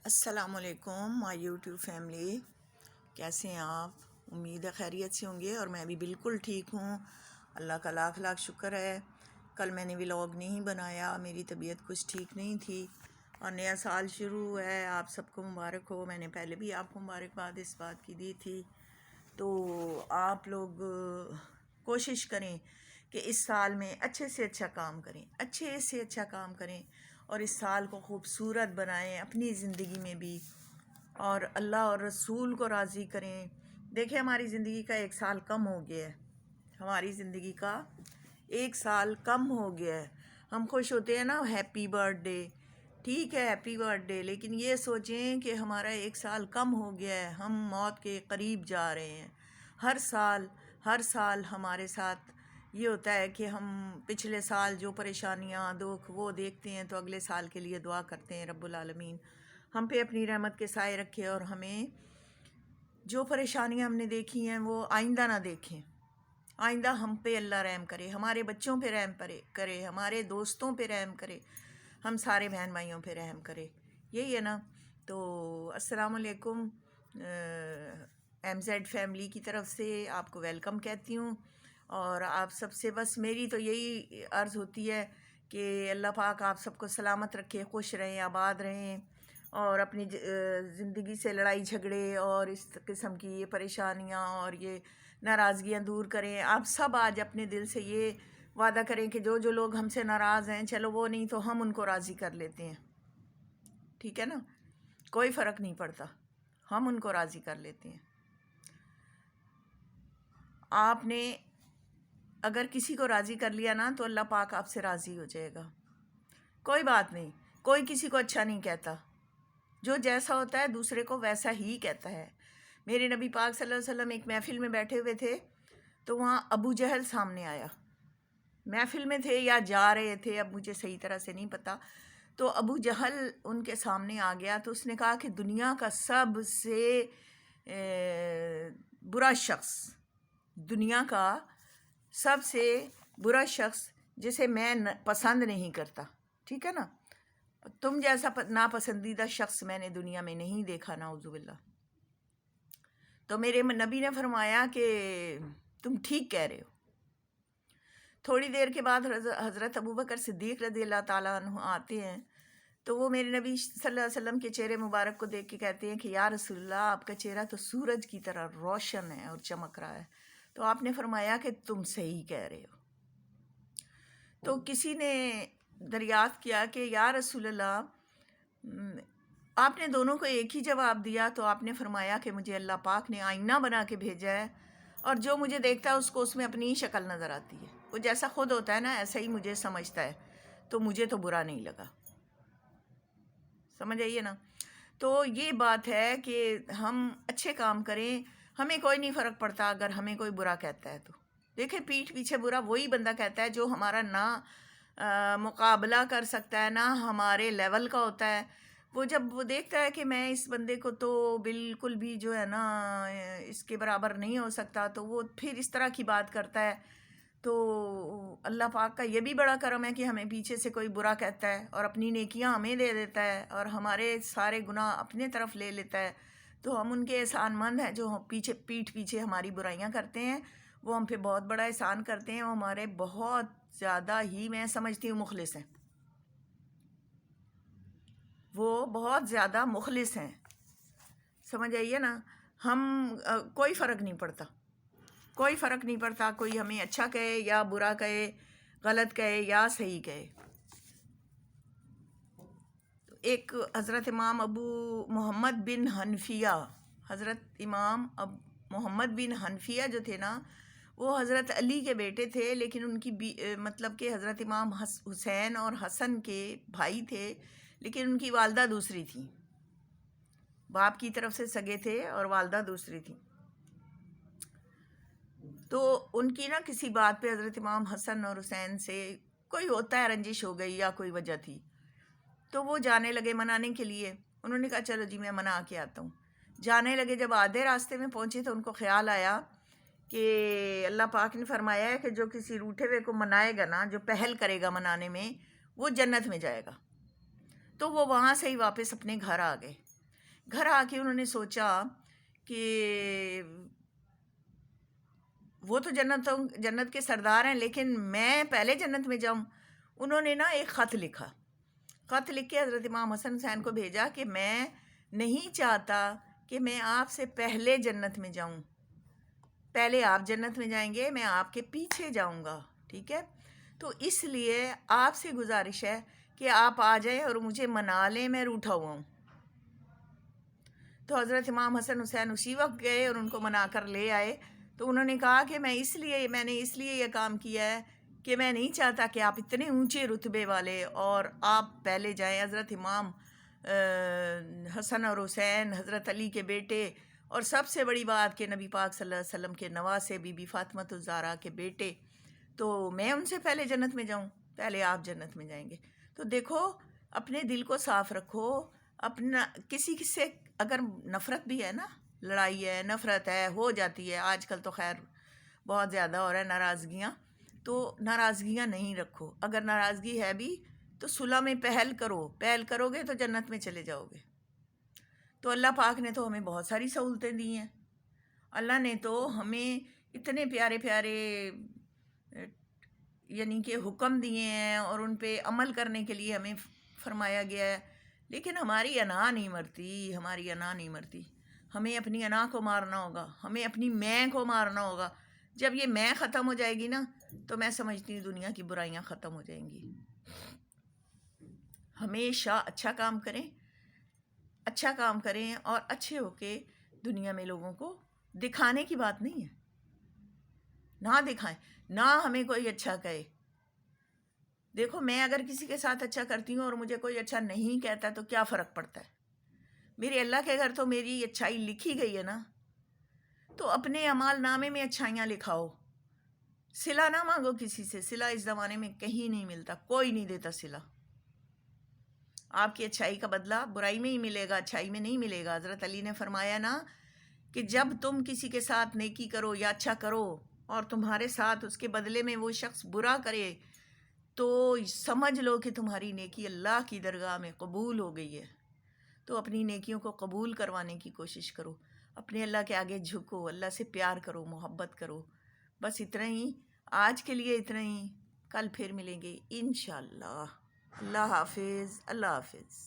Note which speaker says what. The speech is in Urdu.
Speaker 1: السلام علیکم مائی یوٹیوب فیملی، کیسے ہیں آپ؟ امید ہے خیریت سے ہوں گے، اور میں بھی بالکل ٹھیک ہوں، اللہ کا لاکھ لاکھ شکر ہے۔ کل میں نے ولاگ نہیں بنایا، میری طبیعت کچھ ٹھیک نہیں تھی، اور نیا سال شروع ہے، آپ سب کو مبارک ہو۔ میں نے پہلے بھی آپ کو مبارکباد اس بات کی دی تھی، تو آپ لوگ کوشش کریں کہ اس سال میں اچھے سے اچھا کام کریں، اچھے سے اچھا کام کریں، اور اس سال کو خوبصورت بنائیں اپنی زندگی میں بھی، اور اللہ اور رسول کو راضی کریں۔ دیکھیں، ہماری زندگی کا ایک سال کم ہو گیا ہے، ہماری زندگی کا ایک سال کم ہو گیا ہے۔ ہم خوش ہوتے ہیں نا، ہیپی برتھ ڈے، ٹھیک ہے ہیپی برتھ ڈے، لیکن یہ سوچیں کہ ہمارا ایک سال کم ہو گیا ہے، ہم موت کے قریب جا رہے ہیں۔ ہر سال ہمارے ساتھ یہ ہوتا ہے کہ ہم پچھلے سال جو پریشانیاں دکھ وہ دیکھتے ہیں، تو اگلے سال کے لیے دعا کرتے ہیں رب العالمین ہم پہ اپنی رحمت کے سائے رکھے، اور ہمیں جو پریشانیاں ہم نے دیکھی ہیں وہ آئندہ نہ دیکھیں۔ آئندہ ہم پہ اللہ رحم کرے، ہمارے بچوں پہ رحم کرے، ہمارے دوستوں پہ رحم کرے، ہم سارے بہن بھائیوں پہ رحم کرے، یہی ہے نا۔ تو السلام علیکم، ایم زیڈ فیملی کی طرف سے آپ کو ویلکم کہتی ہوں، اور آپ سب سے بس میری تو یہی عرض ہوتی ہے کہ اللہ پاک آپ سب کو سلامت رکھے، خوش رہیں، آباد رہیں، اور اپنی زندگی سے لڑائی جھگڑے اور اس قسم کی یہ پریشانیاں اور یہ ناراضگیاں دور کریں۔ آپ سب آج اپنے دل سے یہ وعدہ کریں کہ جو جو لوگ ہم سے ناراض ہیں، چلو وہ نہیں تو ہم ان کو راضی کر لیتے ہیں، ٹھیک ہے نا، کوئی فرق نہیں پڑتا، ہم ان کو راضی کر لیتے ہیں۔ آپ نے اگر کسی کو راضی کر لیا نا، تو اللہ پاک آپ سے راضی ہو جائے گا۔ کوئی بات نہیں، کوئی کسی کو اچھا نہیں کہتا، جو جیسا ہوتا ہے دوسرے کو ویسا ہی کہتا ہے۔ میرے نبی پاک صلی اللہ علیہ وسلم ایک محفل میں بیٹھے ہوئے تھے، تو وہاں ابو جہل سامنے آیا، محفل میں تھے یا جا رہے تھے، اب مجھے صحیح طرح سے نہیں پتا، تو ابو جہل ان کے سامنے آ گیا، تو اس نے کہا کہ دنیا کا سب سے برا شخص، دنیا کا سب سے برا شخص جسے میں پسند نہیں کرتا، ٹھیک ہے نا، تم جیسا ناپسندیدہ شخص میں نے دنیا میں نہیں دیکھا، نعوذ باللہ۔ تو میرے نبی نے فرمایا کہ تم ٹھیک کہہ رہے ہو۔ تھوڑی دیر کے بعد حضرت ابوبکر صدیق رضی اللہ تعالیٰ عنہ آتے ہیں، تو وہ میرے نبی صلی اللہ علیہ وسلم کے چہرے مبارک کو دیکھ کے کہتے ہیں کہ یا رسول اللہ، آپ کا چہرہ تو سورج کی طرح روشن ہے اور چمک رہا ہے۔ تو آپ نے فرمایا کہ تم صحیح کہہ رہے ہو۔ تو کسی نے دریافت کیا کہ یا رسول اللہ، آپ نے دونوں کو ایک ہی جواب دیا، تو آپ نے فرمایا کہ مجھے اللہ پاک نے آئینہ بنا کے بھیجا ہے، اور جو مجھے دیکھتا ہے اس کو اس میں اپنی ہی شکل نظر آتی ہے، وہ جیسا خود ہوتا ہے نا ایسا ہی مجھے سمجھتا ہے، تو مجھے تو برا نہیں لگا، سمجھ آئیے نا۔ تو یہ بات ہے کہ ہم اچھے کام کریں، ہمیں کوئی نہیں فرق پڑتا اگر ہمیں کوئی برا کہتا ہے تو۔ دیکھیں، پیٹھ پیچھے برا وہی بندہ کہتا ہے جو ہمارا نہ مقابلہ کر سکتا ہے، نہ ہمارے لیول کا ہوتا ہے۔ وہ جب وہ دیکھتا ہے کہ میں اس بندے کو تو بالکل بھی جو ہے نا اس کے برابر نہیں ہو سکتا، تو وہ پھر اس طرح کی بات کرتا ہے۔ تو اللہ پاک کا یہ بھی بڑا کرم ہے کہ ہمیں پیچھے سے کوئی برا کہتا ہے اور اپنی نیکیاں ہمیں دے دیتا ہے، اور ہمارے سارے گناہ اپنے طرف لے لیتا ہے۔ تو ہم ان کے احسان مند ہیں جو پیٹھ پیچھے ہماری برائیاں کرتے ہیں، وہ ہم پہ بہت بڑا احسان کرتے ہیں، وہ ہمارے بہت زیادہ ہی، میں سمجھتی ہوں، مخلص ہیں، وہ بہت زیادہ مخلص ہیں، سمجھ آئیے نا۔ ہم کوئی فرق نہیں پڑتا، کوئی فرق نہیں پڑتا، کوئی ہمیں اچھا کہے یا برا کہے، غلط کہے یا صحیح کہے۔ ایک حضرت امام ابو محمد بن حنفیہ، حضرت امام محمد بن حنفیہ جو تھے نا، وہ حضرت علی کے بیٹے تھے، لیکن ان کی مطلب کہ حضرت امام حسین اور حسن کے بھائی تھے، لیکن ان کی والدہ دوسری تھی، باپ کی طرف سے سگے تھے اور والدہ دوسری تھی۔ تو ان کی نا کسی بات پہ حضرت امام حسن اور حسین سے کوئی ہوتا ہے، رنجش ہو گئی یا کوئی وجہ تھی، تو وہ جانے لگے منانے کے لیے۔ انہوں نے کہا چلو جی میں منا کے آتا ہوں۔ جانے لگے، جب آدھے راستے میں پہنچے تو ان کو خیال آیا کہ اللہ پاک نے فرمایا ہے کہ جو کسی روٹھے ہوئے کو منائے گا نا، جو پہل کرے گا منانے میں، وہ جنت میں جائے گا۔ تو وہ وہاں سے ہی واپس اپنے گھر آ گئے۔ گھر آ کے انہوں نے سوچا کہ وہ تو جنت کے سردار ہیں، لیکن میں پہلے جنت میں جاؤں. انہوں نے نا ایک خط لکھا. خط لکھ کے حضرت امام حسن حسین کو بھیجا کہ میں نہیں چاہتا کہ میں آپ سے پہلے جنت میں جاؤں، پہلے آپ جنت میں جائیں گے، میں آپ کے پیچھے جاؤں گا. ٹھیک ہے، تو اس لیے آپ سے گزارش ہے کہ آپ آ جائیں اور مجھے منا لیں، میں روٹھا ہوا ہوں. تو حضرت امام حسن حسین اسی وقت گئے اور ان کو منا کر لے آئے. تو انہوں نے کہا کہ میں نے اس لیے یہ کام کیا ہے کہ میں نہیں چاہتا کہ آپ اتنے اونچے رتبے والے اور آپ پہلے جائیں. حضرت امام حسن اور حسین حضرت علی کے بیٹے، اور سب سے بڑی بات کہ نبی پاک صلی اللہ علیہ وسلم کے نواسے بی بی فاطمۃ الزہرا کے بیٹے، تو میں ان سے پہلے جنت میں جاؤں، پہلے آپ جنت میں جائیں گے. تو دیکھو، اپنے دل کو صاف رکھو. اپنا کسی سے اگر نفرت بھی ہے نا، لڑائی ہے، نفرت ہے، ہو جاتی ہے آج کل تو خیر بہت زیادہ ہو رہا ہے ناراضگیاں، تو ناراضگیاں نہیں رکھو. اگر ناراضگی ہے بھی تو صلح میں پہل کرو گے تو جنت میں چلے جاؤ گے. تو اللہ پاک نے تو ہمیں بہت ساری سہولتیں دی ہیں. اللہ نے تو ہمیں اتنے پیارے پیارے یعنی کہ حکم دیے ہیں اور ان پہ عمل کرنے کے لیے ہمیں فرمایا گیا ہے. لیکن ہماری انا نہیں مرتی. ہمیں اپنی انا کو مارنا ہوگا، ہمیں اپنی میں کو مارنا ہوگا. جب یہ میں ختم ہو جائے گی نا، تو میں سمجھتی ہوں دنیا کی برائیاں ختم ہو جائیں گی. ہمیشہ اچھا کام کریں اور اچھے ہو کے دنیا میں لوگوں کو دکھانے کی بات نہیں ہے. نہ دکھائیں، نہ ہمیں کوئی اچھا کہے. دیکھو، میں اگر کسی کے ساتھ اچھا کرتی ہوں اور مجھے کوئی اچھا نہیں کہتا تو کیا فرق پڑتا ہے؟ میرے اللہ کے گھر تو میری اچھائی لکھی گئی ہے نا. تو اپنے اعمال نامے میں اچھائیاں لکھاؤ. صلہ نہ مانگو کسی سے. صلہ اس زمانے میں کہیں نہیں ملتا، کوئی نہیں دیتا صلہ. آپ کی اچھائی کا بدلہ برائی میں ہی ملے گا، اچھائی میں نہیں ملے گا. حضرت علی نے فرمایا نا کہ جب تم کسی کے ساتھ نیکی کرو یا اچھا کرو اور تمہارے ساتھ اس کے بدلے میں وہ شخص برا کرے، تو سمجھ لو کہ تمہاری نیکی اللہ کی درگاہ میں قبول ہو گئی ہے. تو اپنی نیکیوں کو قبول کروانے کی کوشش کرو. اپنے اللہ کے آگے جھکو، اللہ سے پیار کرو، محبت کرو. بس اتنا ہی آج کے لیے، اتنا ہی. کل پھر ملیں گے انشاءاللہ. اللہ حافظ. اللہ حافظ.